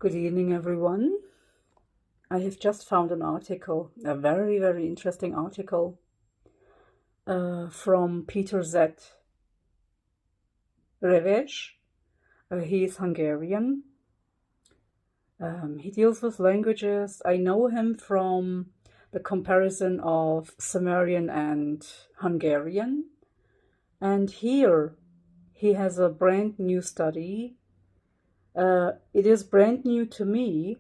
Good evening, everyone. I have just found an article, a very, very interesting article from Peter Z. Reves. He is Hungarian. He deals with languages. I know him from the comparison of Sumerian and Hungarian. And here he has a brand new study. It is brand new to me,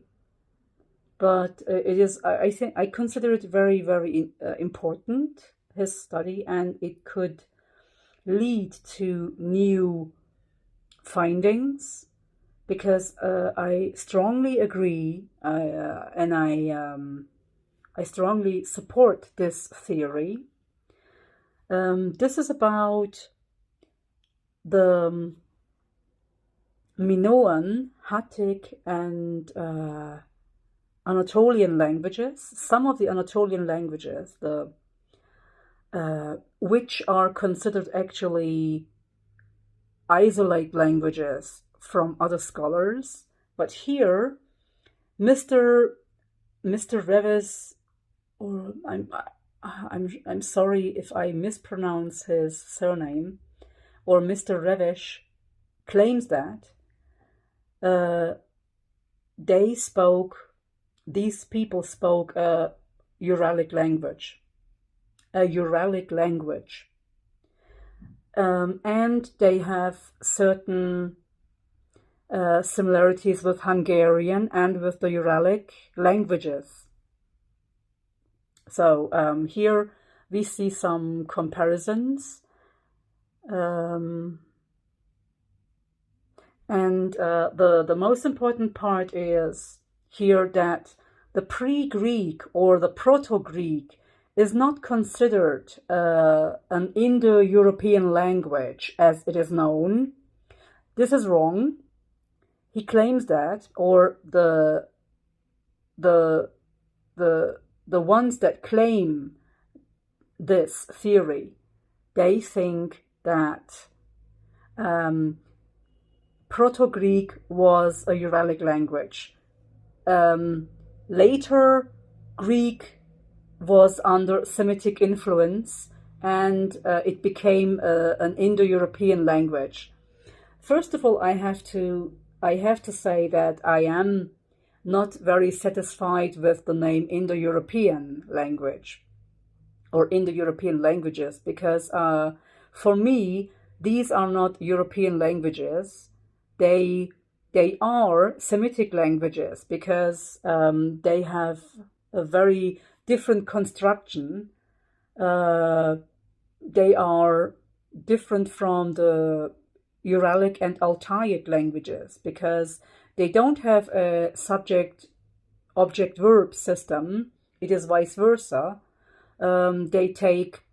but it is, I consider it very, very important, his study, and it could lead to new findings, because I strongly agree and I strongly support this theory. This is about the Minoan, Hattic, and Anatolian languages, some of the Anatolian languages, which are considered actually isolate languages from other scholars. But here, Mr. Reves, or I'm sorry if I mispronounce his surname, or Mr. Reves claims that these people spoke a uralic language, and they have certain similarities with Hungarian and with the Uralic languages. So here we see some comparisons. And the most important part is here that the pre-Greek or the proto-Greek is not considered an Indo-European language as it is known. This is wrong. He claims that, or the ones that claim this theory, they think that Proto-Greek was a Uralic language. Later, Greek was under Semitic influence, and it became an Indo-European language. First of all, I have to say that I am not very satisfied with the name Indo-European language or Indo-European languages, because for me, these are not European languages. They are Semitic languages, because they have a very different construction. They are different from the Uralic and Altaic languages, because they don't have a subject-object-verb system. It is vice versa. They take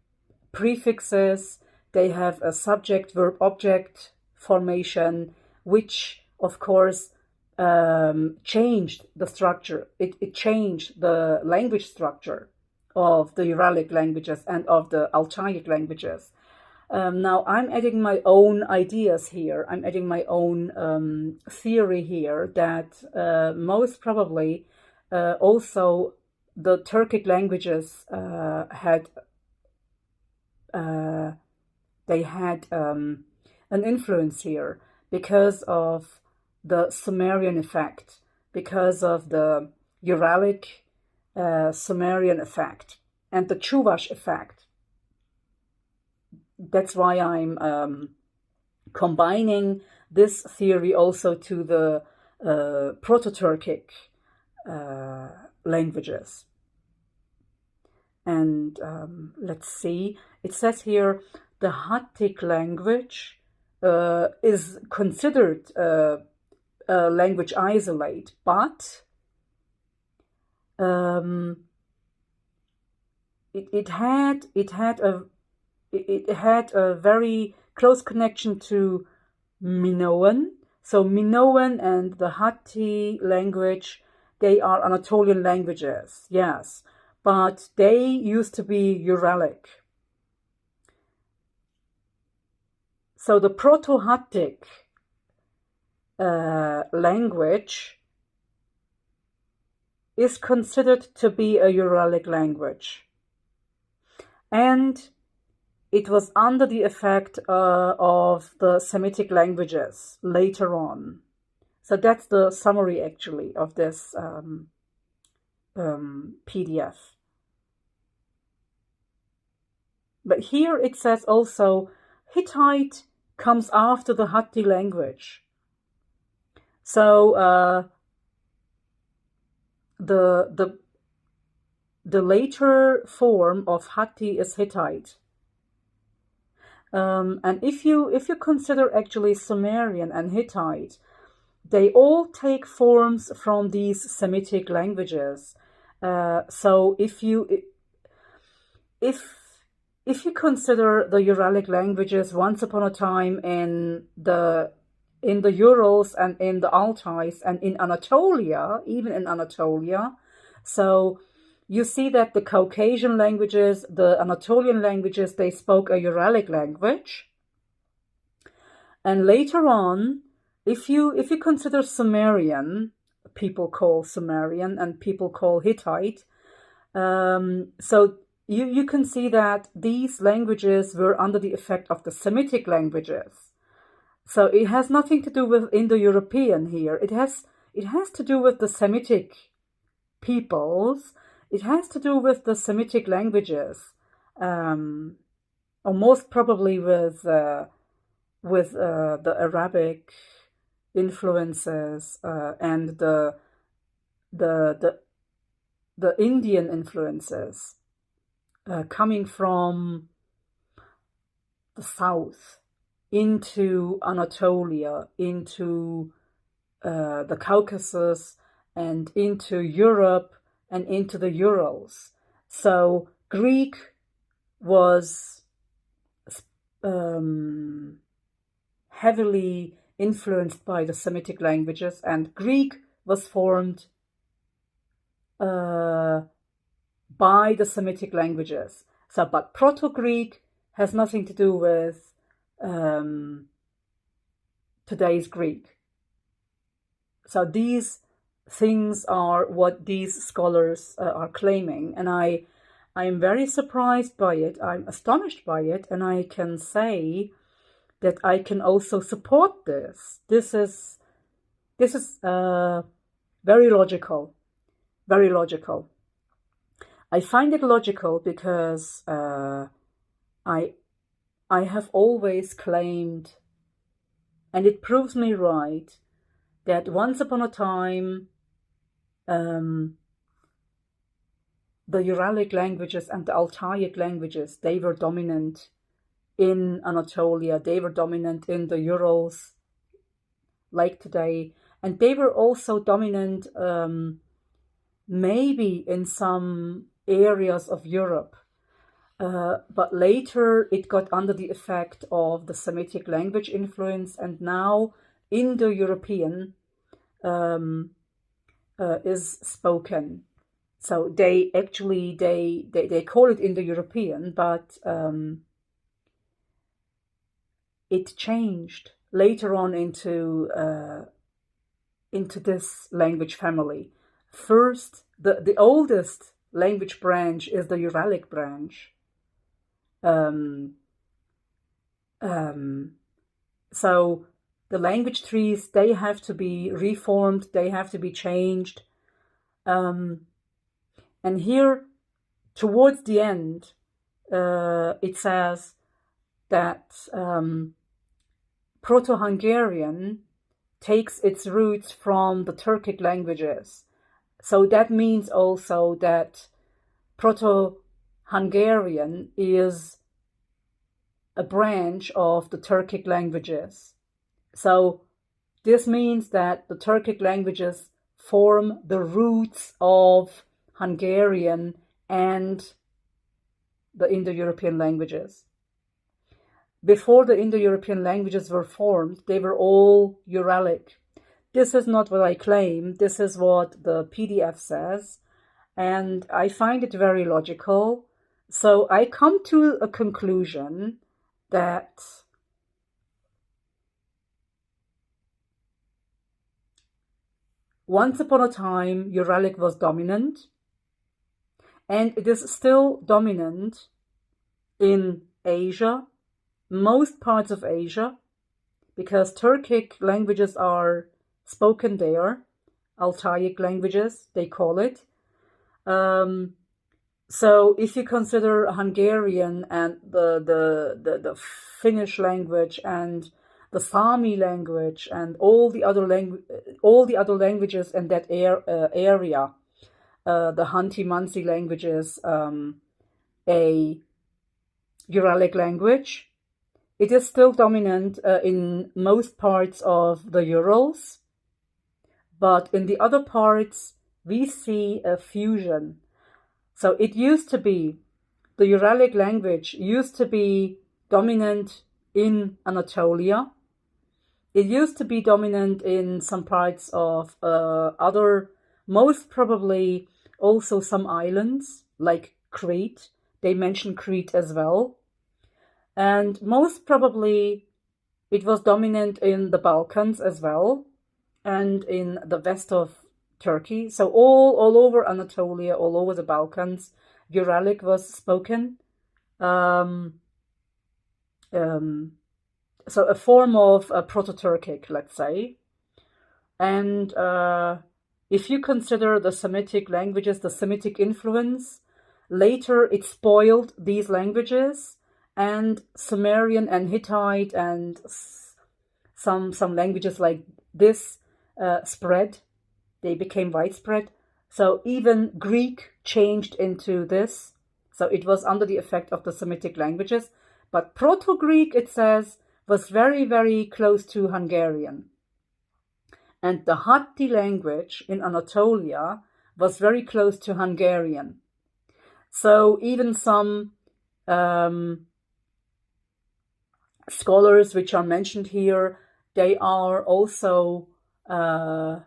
prefixes. They have a subject-verb-object formation, which, of course, changed the structure. It changed the language structure of the Uralic languages and of the Altaic languages. Now, I'm adding my own ideas here. I'm adding my own theory here that most probably also the Turkic languages had an influence here, because of the Sumerian effect, because of the Uralic Sumerian effect, and the Chuvash effect. That's why I'm combining this theory also to the Proto-Turkic languages. And let's see, it says here the Hattic language is considered a language isolate, but it had a very close connection to Minoan. So Minoan and the Hatti language, they are Anatolian languages, yes, but they used to be Uralic. So the Proto-Hattic language is considered to be a Uralic language. And it was under the effect of the Semitic languages later on. So that's the summary, actually, of this PDF. But here it says also, Hittite comes after the Hatti language. So the later form of Hatti is Hittite. And if you consider actually Sumerian and Hittite, they all take forms from these Semitic languages. So if you consider the Uralic languages once upon a time in the Urals and in the Altais and in Anatolia, even in Anatolia, so you see that the Caucasian languages, the Anatolian languages, they spoke a Uralic language. And later on, if you consider Sumerian, people call Sumerian and people call Hittite, so you can see that these languages were under the effect of the Semitic languages. So it has nothing to do with Indo-European here. It has to do with the Semitic peoples. It has to do with the Semitic languages, or most probably with the Arabic influences and the Indian influences coming from the south into Anatolia, into the Caucasus, and into Europe, and into the Urals. So Greek was heavily influenced by the Semitic languages, and Greek was formed by the Semitic languages. So, but Proto-Greek has nothing to do with today's Greek. So these things are what these scholars are claiming, and I am very surprised by it. I'm astonished by it, and I can say that I can also support this. This is very logical, very logical. I find it logical because I have always claimed, and it proves me right, that once upon a time the Uralic languages and the Altaic languages, they were dominant in Anatolia, they were dominant in the Urals, like today, and they were also dominant maybe in some areas of Europe. But later it got under the effect of the Semitic language influence, and now Indo-European is spoken. So they actually, they call it Indo-European, but it changed later on into this language family. First, the oldest language branch is the Uralic branch. So the language trees, they have to be reformed, they have to be changed. And here, towards the end, it says that Proto-Hungarian takes its roots from the Turkic languages. So that means also that Proto-Hungarian is a branch of the Turkic languages. So this means that the Turkic languages form the roots of Hungarian and the Indo-European languages. Before the Indo-European languages were formed, they were all Uralic. This is not what I claim, this is what the PDF says, and I find it very logical. So I come to a conclusion that once upon a time, Uralic was dominant, and it is still dominant in Asia, most parts of Asia, because Turkic languages are spoken there, Altaic languages, they call it. So if you consider Hungarian and the Finnish language and the Sami language and all the other languages in that area, the Hanti-Mansi languages, a Uralic language, it is still dominant in most parts of the Urals, but in the other parts we see a fusion. So it used to be, the Uralic language used to be dominant in Anatolia. It used to be dominant in some parts of other, most probably also some islands like Crete. They mention Crete as well. And most probably it was dominant in the Balkans as well and in the west of Turkey. So all over Anatolia, all over the Balkans, Uralic was spoken. So a form of Proto-Turkic, let's say. And if you consider the Semitic languages, the Semitic influence, later it spoiled these languages, and Sumerian and Hittite and some languages like this spread. They became widespread. So even Greek changed into this. So it was under the effect of the Semitic languages. But Proto-Greek, it says, was very, very close to Hungarian. And the Hatti language in Anatolia was very close to Hungarian. So even some scholars which are mentioned here, they are also the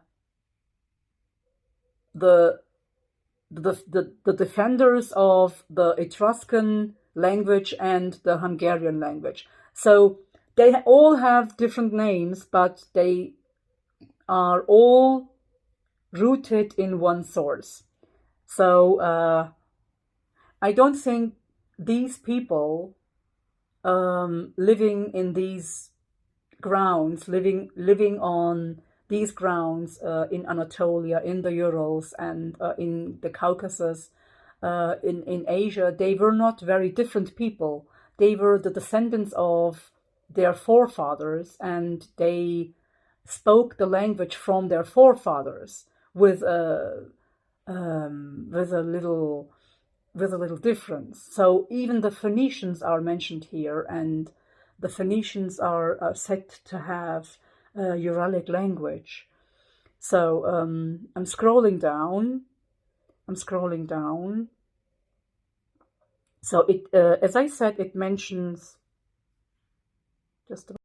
defenders of the Etruscan language and the Hungarian language. So they all have different names, but they are all rooted in one source. So I don't think these people living in these grounds, living on these grounds in Anatolia, in the Urals, and in the Caucasus, in Asia, they were not very different people. They were the descendants of their forefathers, and they spoke the language from their forefathers with a little difference. So even the Phoenicians are mentioned here, and the Phoenicians are said to have Uralic language. So I'm scrolling down. So it, as I said, it mentions just